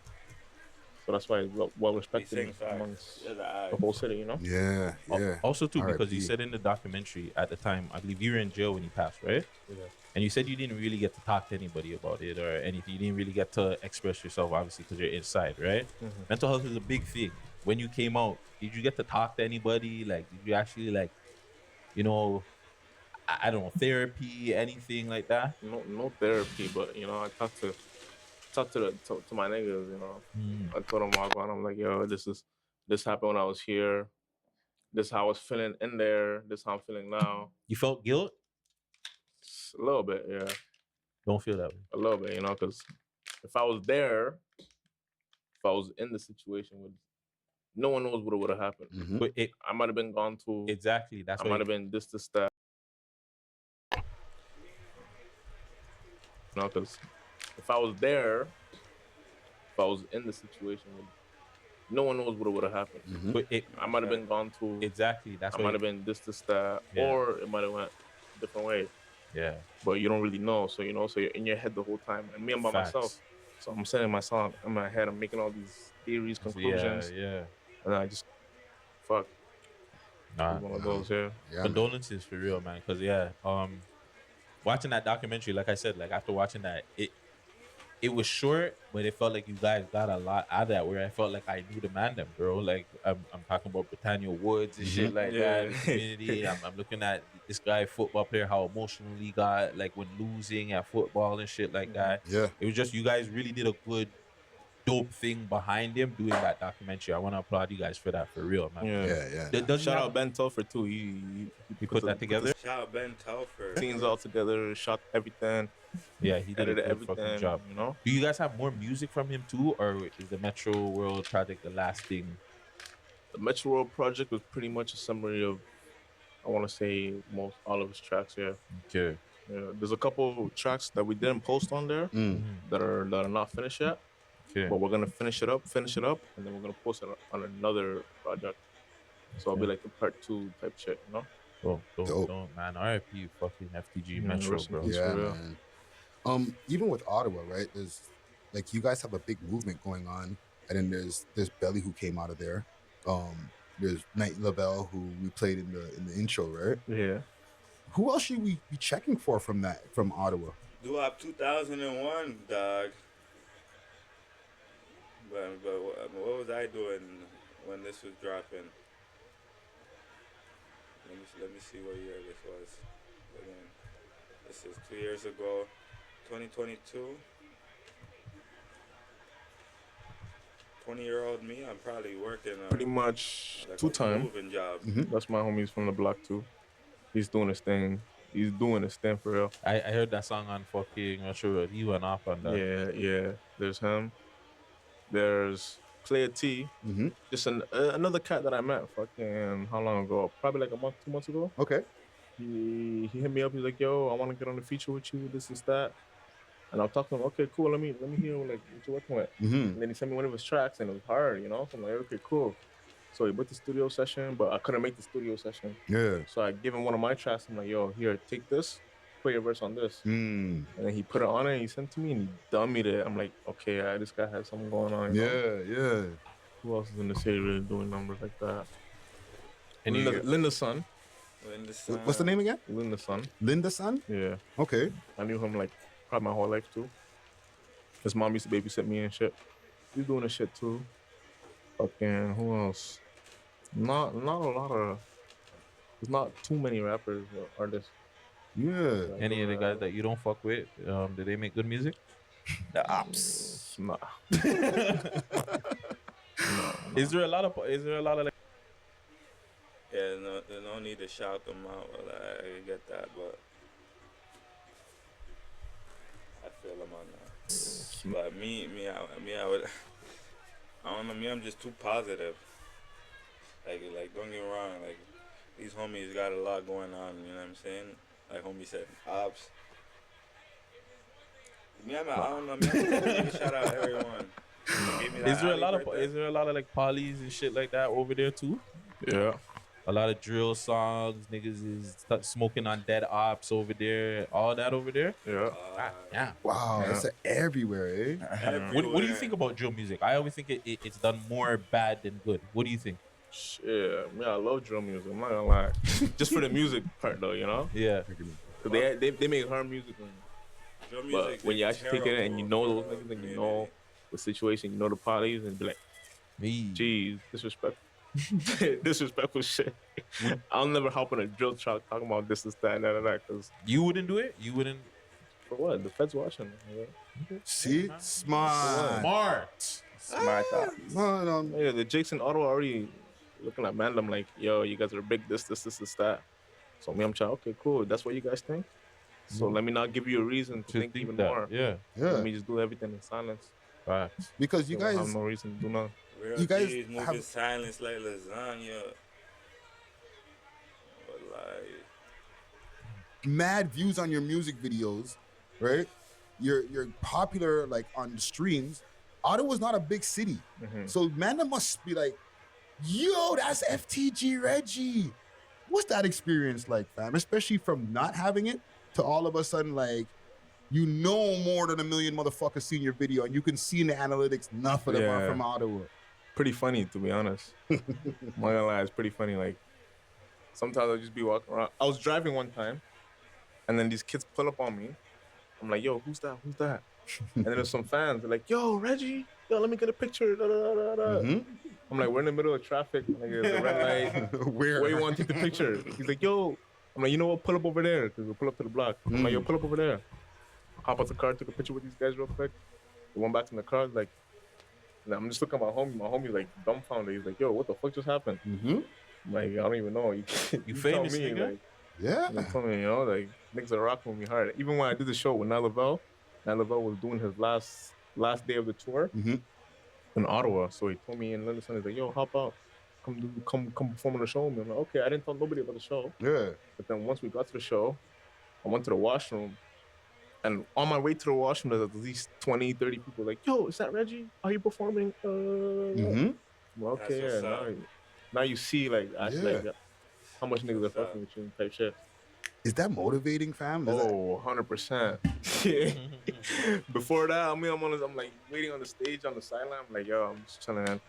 So that's why he's well respected saying facts. amongst Yeah, the whole city, you know? Yeah, yeah. Also too, because R.I.P. you said in the documentary at the time, I believe you were in jail when he passed, right? Yeah. And you said you didn't really get to talk to anybody about it or anything. You didn't really get to express yourself, obviously, because you're inside, right? Mental health is a big thing. When you came out, did you get to talk to anybody? Like, did you actually like, you know, I don't know, therapy, anything like that? No therapy, but you know, I talked to my niggas, you know. I told them all about. I'm like, yo, this happened when I was here. This is how I was feeling in there. This is how I'm feeling now. You felt guilt? A little bit, yeah. Don't feel that way. A little bit, you know, because if I was there, if I was in the situation with, no one knows what would have happened. But I might have been gone to. exactly. That's I might have been this, that. You know, because if I was there, if I was in the situation with, no one knows what would have happened. But I might have been gone to. exactly. That's I might have been this, that, Yeah. or it might have went a different way. Yeah. But you don't really know, so you know, so you're in your head the whole time. And me, I'm by myself, so I'm sitting myself in my head. I'm making all these theories, conclusions, Yeah. and I just fuck. Nah. One of those, yeah. Yeah, man. Condolences for real, man. Because watching that documentary, like I said, like after watching that, it was short, but it felt like you guys got a lot out of that. Where I felt like I knew the man, them, bro. Like I'm talking about Britannia Woods and shit like that. In the community, I'm looking at this guy, football player, how emotional he got, like when losing at football and shit like that. Yeah. It was just you guys really did a good, dope thing behind him doing that documentary. I want to applaud you guys for that, for real, man. Yeah. Does Shout out Ben Telfer too. He put that together. Shout out Ben Telfer. Scenes all together, shot everything. Yeah, he did a edited good fucking everything, job. you know. Do you guys have more music from him too, or is the Metro World project the last thing? The Metro World project was pretty much a summary of, I want to say, all of his tracks. Yeah. Okay. Yeah. There's a couple tracks that we didn't post on there that are not finished yet. Okay. But we're gonna finish it up, and then we're gonna post it on another project. So it'll be like the part 2 type shit, you know? Don't, man. RIP fucking FTG Metro, rest in bro. peace. Yeah, for real. man. Even with Ottawa, right? There's like you guys have a big movement going on, and then there's Belly who came out of there. There's Knight Lavelle who we played in the intro, right? Yeah. Who else should we be checking for from Ottawa? Do up 2001, dog. But what was I doing when this was dropping? Let me see what year this was. Again, this is 2 years ago, 2022. 20-year-old me, I'm probably working Pretty much like a 2 time. moving job. That's my homies from the block too. He's doing his thing. He's doing his thing for real. I heard that song on fucking not sure he went off on that. Yeah. There's him. There's Player T. Just another cat that I met fucking how long ago? Probably like a month, 2 months ago. Okay. He hit me up. He's like, "Yo, I want to get on the feature with you. This is that." And I'll talk to him. Okay, cool. Let me hear like what you're working with. And then he sent me one of his tracks, and it was hard, you know. So I'm like, okay, cool. So he booked the studio session, but I couldn't make the studio session. Yeah. So I give him one of my tracks. I'm like, yo, here, take this, put your verse on this. And then he put it on it, and he sent it to me, and he dummied it. I'm like, okay, this guy has something going on. You know? Yeah. Who else is in the city really doing numbers like that? And Linda's son. What's the name again? Linda's son. Linda's son? Yeah. Okay. I knew him like probably my whole life too. His mom used to babysit me and shit. He's doing this shit too. Fucking who else? Not a lot of. There's not too many rappers or artists. Yeah. Any of the guys that you don't fuck with, do they make good music? The ops. Nah. Is there a lot of like Yeah, there's no need to shout them out. Well, I get that, but I feel them on that. But me, I would. I don't know. Me, I'm just too positive. Like, don't get me wrong. Like, these homies got a lot going on. You know what I'm saying? Like homie said, ops. Me, I don't know. Me, I'm shout out everyone. Is there a lot of like polys and shit like that over there too? Yeah. A lot of drill songs, niggas is smoking on dead ops over there, all that over there. Yeah. Yeah. Wow, that's everywhere, eh? What do you think about drill music? I always think it's done more bad than good. What do you think? Shit, man, I love drill music. I'm not gonna lie. Just for the music part though, you know. Yeah. They make hard music. But when you actually take it in and you know those niggas and you know the situation, you know the parties, and be like, geez, disrespectful. Disrespectful shit. I'll never hop on a drill truck talking about this, that, and that. Cause you wouldn't do it. You wouldn't. For what? The feds watching. See, smart. Smart ops. No. Yeah, the Jakes in Ottawa already looking at Mandem like, yo, you guys are big. This, that. So me, I'm trying. Okay, cool. That's what you guys think. So let me not give you a reason to think even that. more. Yeah. Let me just do everything in silence. Facts. Because you guys I have no reason to do nothing. You guys moving have silence like lasagna. But like mad views on your music videos, right? You're popular like on the streams. Ottawa's not a big city, so man, must be like, yo, that's FTG Reggie. What's that experience like, fam? Especially from not having it to all of a sudden like, you know, more than 1 million motherfuckers seen your video, and you can see in the analytics enough of them are from Ottawa. Pretty funny, to be honest. I'm not gonna lie, it's pretty funny. Like, sometimes I'll just be walking around. I was driving one time, and then these kids pull up on me. I'm like, yo, who's that? And then there's some fans. They're like, yo, Reggie, yo, let me get a picture. Da, da, da, da. I'm like, we're in the middle of traffic. Like, there's a red light. Where you want to take the picture? He's like, yo. I'm like, you know what? Pull up over there. Because we'll pull up to the block. I'm like, yo, pull up over there. Hop out the car, took a picture with these guys real quick. We went back to the car, like, and I'm just looking at my homie. My homie's like dumbfounded. He's like, yo, what the fuck just happened? I'm like, I don't even know. You famous, tell me, nigga? like, Yeah. you tell me, you know, like, niggas are rocking with me hard. Even when I did the show with Lavelle was doing his last day of the tour in Ottawa. So he told me in London, he's like, yo, hop out. Come perform on the show. I'm like, okay, I didn't tell nobody about the show. Yeah. But then once we got to the show, I went to the washroom. And on my way to the washroom, there's at least 20, 30 people like, yo, is that Reggie? Are you performing? Well, okay, yeah. Now you see, like, actually, like, how much niggas are fucking with you type shit. Is that motivating, fam? 100%. Yeah. Before that, I'm like waiting on the stage on the sideline. I'm like, yo, I'm just chilling.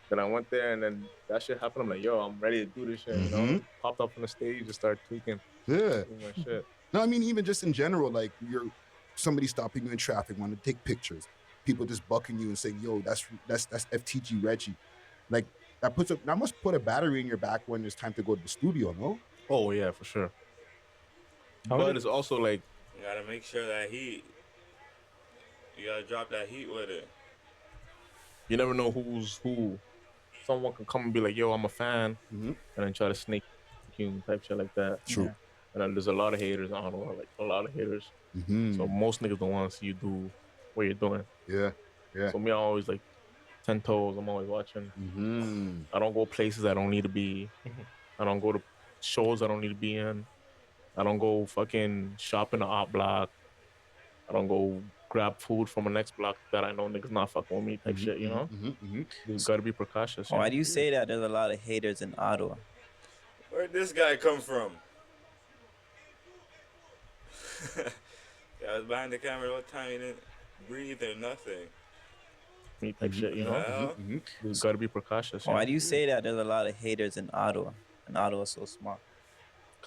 Then I went there, and then that shit happened. I'm like, yo, I'm ready to do this shit. You know, popped up on the stage, just started tweaking. Yeah. Doing my shit. No, I mean, even just in general, like somebody stopping you in traffic, wanting to take pictures, people just bucking you and saying, yo, that's FTG Reggie. Like, that must put a battery in your back when it's time to go to the studio, no? Oh, yeah, for sure. But it's also like, you gotta make sure that heat. You gotta drop that heat with it. You never know who's who. Someone can come and be like, "Yo, I'm a fan," Mhm. and then try to snake you type shit like that. True. And then there's a lot of haters. I don't know, like a lot of haters. So Mm-hmm. most niggas don't want to see you do what you're doing. Yeah. Yeah. So me, I always like 10 toes. I'm always watching. Mm-hmm. I don't go places I don't need to be. I don't go to shows I don't need to be in. I don't go fucking shop in the op block. I don't go grab food from the next block that I know niggas not fucking with me type shit, you know? You gotta be precautious. Why you do you say that? There's a lot of haters in Ottawa. Where'd this guy come from? I was behind the camera the whole time. He didn't breathe or nothing. Me type shit, you The know? hell? You gotta be precautious. Why do you say that? There's a lot of haters in Ottawa. And Ottawa's so small.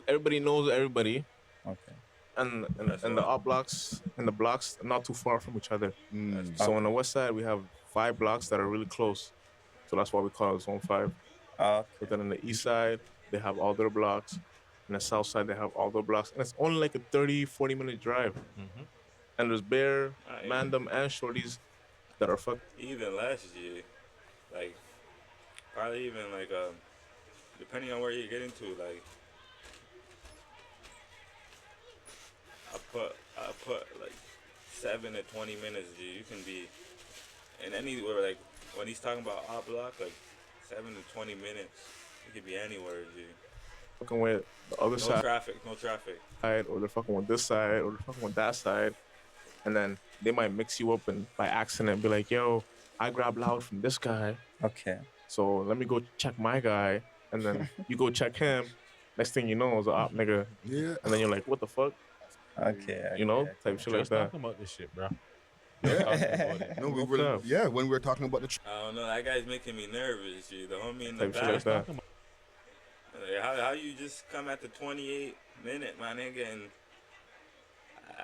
Everybody knows everybody. Okay. And That's the why. op blocks and the blocks are not too far from each other. Mm. So on the west side, we have 5 blocks that are really close. So that's why we call it Zone 5. Okay. But then on the east side, they have all their blocks. On the south side, they have all their blocks. And it's only like a 30, 40-minute drive. And there's bare, mandem, and shorties that are fucked. Even last year, like probably even like depending on where you get into, like I put like 7 to 20 minutes. G. You can be in anywhere. Like when he's talking about op block, like 7 to 20 minutes. You could be anywhere. G. Fucking with the other No side, traffic. No traffic. or they're fucking with this side, or they're fucking with that side. And then they might mix you up and by accident be like, yo, I grabbed loud from this guy. Okay. So let me go check my guy. And then you go check him. Next thing you know is an op nigga. Yeah. And then you're like, what the fuck? Okay. You know, okay. type shit like Just that. talking about this shit, bro. Yeah. Talking about it. No, we Okay. were. Yeah, when we were talking about the. I don't know. That guy's making me nervous. G. The homie in the Type shit like back. that. Like, how you just come at the 28-minute, my nigga, and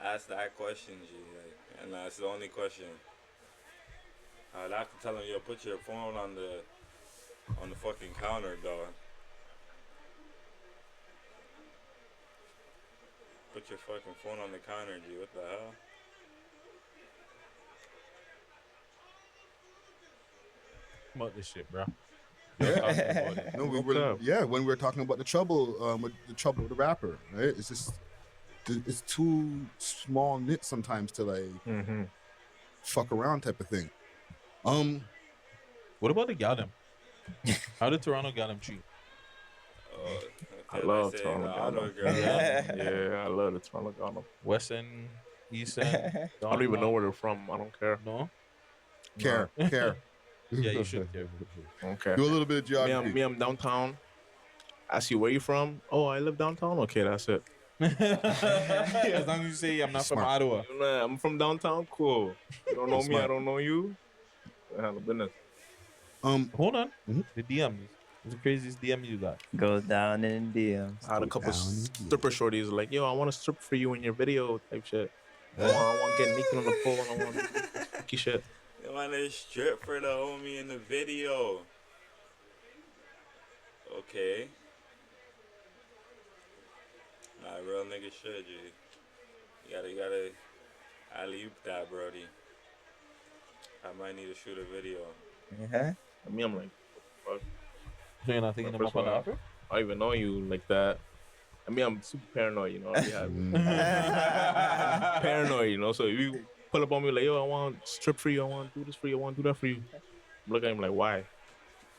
ask that question, G? Like, and that's the only question. I'd have to tell him, yo, put your phone on the fucking counter, dog. Put your fucking phone on the counter, G. What the hell? About this shit, bro. Yeah. Talking about it. No, we Okay. were. Yeah, when we were talking about the trouble, with the rapper, right? It's just, it's too small knit sometimes to like fuck around type of thing. What about the Galdem? How did Toronto Galdem treat? I love said, Toronto the auto Galdem. girl. Yeah, I love the Toronto Galdem. Western, Eastern? I don't even know where they're from. I don't care. No? Care. Yeah, you should care. I don't care. Do a little bit of geography. I'm downtown. Ask you where you from? Oh, I live downtown. Okay, that's it. As long as you say I'm not from Smart. Ottawa. Nah, I'm from downtown. Cool. You don't know me. Smart. I don't know you. I handle business. Hold on. The DMs. What's the craziest DM you got? Goes down in DMs. I had a couple down stripper shorties like, yo, I want to strip for you in your video type shit. I want to get naked on the pole. I want to do this funky shit. They want to strip for the homie in the video. Okay. Nah, real nigga shit, G. You gotta alley-oop that, brody. I might need to shoot a video. Yeah. I mean, I'm like, fuck. So you're not thinking First about the of all, offer? I don't even know you like that. I mean, I'm super paranoid, you know. I have paranoid, you know. So if you pull up on me like, yo, I want to strip for you, I want to do this for you, I want to do that for you. I'm looking at him like, why?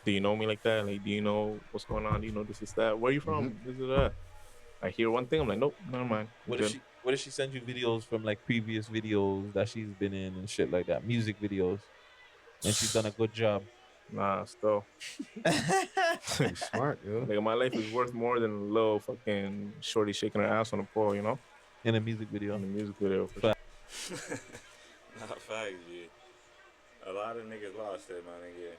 Do you know me like that? Like, do you know what's going on? Do you know this is that? Where are you from? This is that. I hear one thing, I'm like, nope, never mind. What Good. if she sends you videos from like previous videos that she's been in and shit like that, music videos, and she's done a good job? Nah, still. Smart, yo. Like, my life is worth more than a little fucking shorty shaking her ass on the pole, you know? In a music video. In the music video. For sure. Not facts, G. A lot of niggas lost it, my nigga.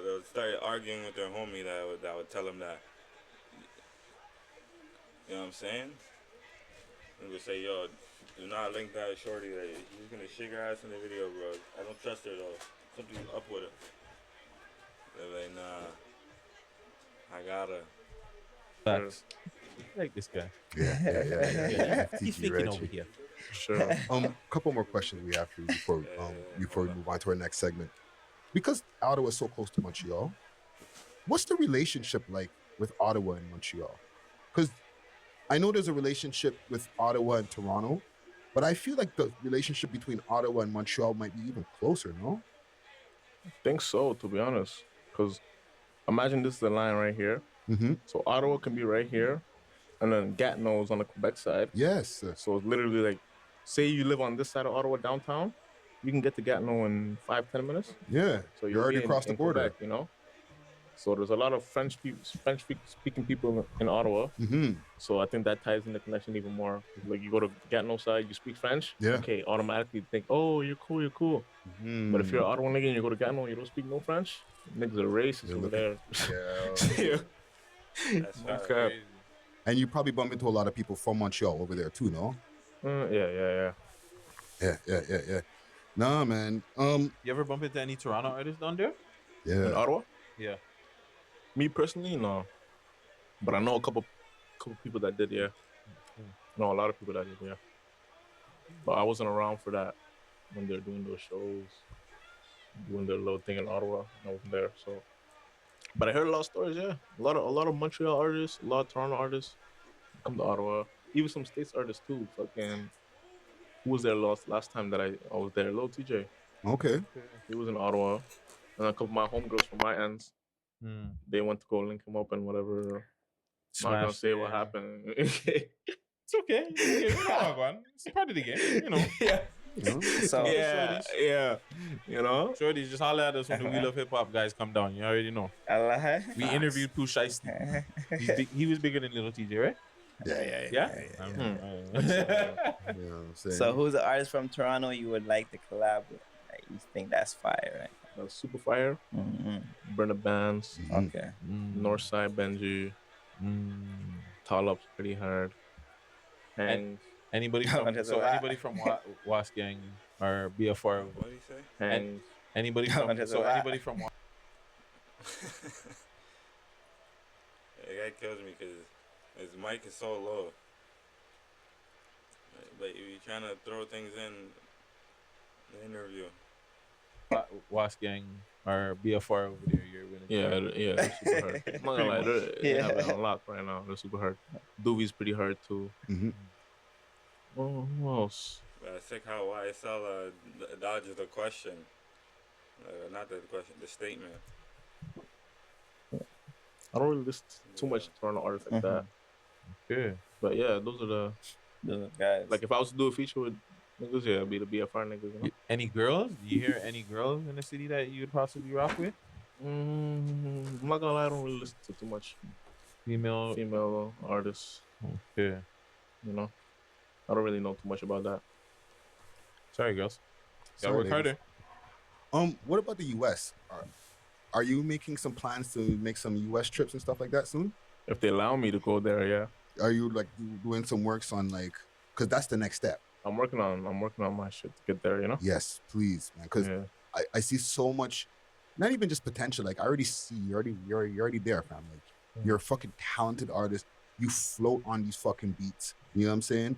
They'll start arguing with their homie that would tell them that. You know what I'm saying? And would say, yo, do not link that shorty. Like, she's gonna shake her ass in the video, bro. I don't trust her though. Something up with her. They're like, nah. I gotta. Facts. like this guy. Yeah. He's FTG thinking over Reggie. here. Sure. Couple more questions we have for you before we move on to our next segment. Because Ottawa is so close to Montreal, what's the relationship like with Ottawa and Montreal? Because I know there's a relationship with Ottawa and Toronto, but I feel like the relationship between Ottawa and Montreal might be even closer, no? Think so, to be honest. Because imagine this is the line right here. Mm-hmm. So Ottawa can be right here, and then Gatineau is on the Quebec side. Yes. So it's literally like, say you live on this side of Ottawa downtown, you can get to Gatineau in 5-10 minutes. Yeah. So You're you'll already be across the in border. Quebec, you know. So there's a lot of French speaking people in Ottawa. Mm-hmm. So I think that ties in the connection even more. Like you go to Gatineau side, you speak French. Yeah. Okay, automatically think, oh, you're cool. But if you're an Ottawa nigga and you go to Gatineau and you don't speak no French, niggas are racist You're over looking- there. Yeah. That's Okay. crazy. And you probably bump into a lot of people from Montreal over there too, no? Yeah. Yeah. Nah, man. You ever bump into any Toronto artists down there? In Yeah. Ottawa? Yeah. Me personally, no. But I know a couple people that did, yeah. No, a lot of people that did, yeah. But I wasn't around for that when they're doing those shows, doing their little thing in Ottawa. I wasn't there, so. But I heard a lot of stories, yeah. A lot of Montreal artists, a lot of Toronto artists come to Ottawa. Even some States artists too. Fucking, who was there last time that I was there? Lil TJ. Okay. He was in Ottawa, and a couple of my homegirls from my ends. Hmm. They went to go link him up and whatever. I'm not gonna Smashed say it, what yeah. happened. It's okay. You know, man. It's part of the game. You know. yeah, So yeah. You know. Shorty, just holler at us when the We Love Hip Hop guys come down. You already know. Allah. We interviewed Pooh Shiesty. He was bigger than Little TJ, right? Yeah. Yeah. You know what I'm saying? So who's the artist from Toronto you would like to collab with? Like, you think that's fire, right? Super Fire, Burner Bands, Okay. Northside Benji, Tall Up's pretty hard. And Anybody Oh, from there's a lot. anybody from Wasp Gang or BFR? What do you say? and Anybody Oh, from there's a lot. anybody from That guy kills me because his mic is so low. But if you're trying to throw things in the interview, Wasp Gang or BFR over there, you're winning. yeah, they're super hard. I'm not gonna lie, they have it unlocked right now. They're super hard. Doovy's pretty hard too. Oh, who else? sick how YSL dodges the question. Not the question, the statement. I don't really listen to too much Toronto artists like that. Okay. But yeah, those are The guys. like if I was to do a feature with niggas, yeah, it'd be the BFR niggas. You know? Any girls? Do you hear any girls in the city that you would possibly rock with? I'm not gonna lie, I don't really listen to too much Female. artists. Okay. You know, I don't really know too much about that. Sorry, girls. Gotta Sorry, work harder. What about the US? Are you making some plans to make some US trips and stuff like that soon? If they allow me to go there, yeah. Are you like doing some works on like, because that's the next step? I'm working on my shit to get there, you know? Yes, please, man. Because Yeah. I see so much, not even just potential. Like I already see you're already there, fam. Like you're a fucking talented artist. You float on these fucking beats. You know what I'm saying?